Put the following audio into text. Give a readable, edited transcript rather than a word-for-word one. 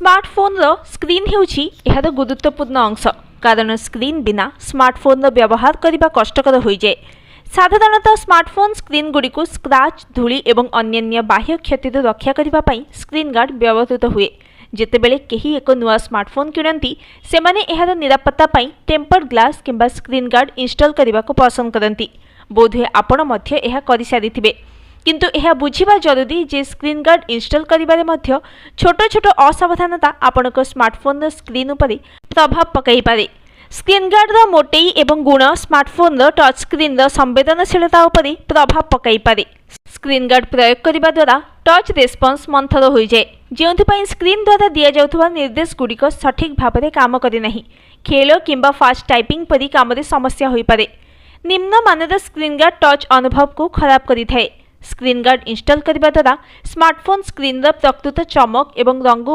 Smartphone screen हेउछि एहार गुरुत्वपूर्ण अंश कारण screen बिना स्मार्टफोन व्यवहार करने कष्टकर हो जाए। साधारणतः स्मार्टफोन स्क्रीन गुड़िक स्क्रैच धूली और अन्य बाह्य क्षति रक्षा करने स्क्रीन गार्ड व्यवहृत हुए। जितेबले केही एक नुआ स्मार्टफोन किणती से यार निरापत्ता टेम्पर्ड ग्लास किंबा स्क्रीन गार्ड इंस्टॉल करने को पसंद करती। बोधहुए आपण मध्य यह कर सारिथिबे, किंतु यह बुझिबा जरूरी जे स्क्रीन गार्ड इंस्टॉल करिबारे मध्य छोट छोट असावधानता आपणक स्मार्टफोन स्क्रीन उपरे प्रभाव पकाई पारे। स्क्रीन गार्ड मोटेई एवं गुण स्मार्टफोन टच स्क्रीन संवेदनशीलता उपरे प्रभाव पकाई पारे। स्क्रीन गार्ड प्रयोग करने द्वारा टच रेस्पॉन्स मंथर हो जाए, जो स्क्रीन द्वारा दि जाउथुबा निर्देश गुड़िक सठिक भाव में काम करे नहीं। खेल किंबा फास्ट टाइपिंग परी काम समस्या हो पारे। निम्न मानर स्क्रीन गार्ड टच अनुभव को खराब करिथाए। स्क्रीन गार्ड इंस्टॉल करने द्वारा स्मार्टफोन स्क्रीन प्रकृत चमक एवं रंग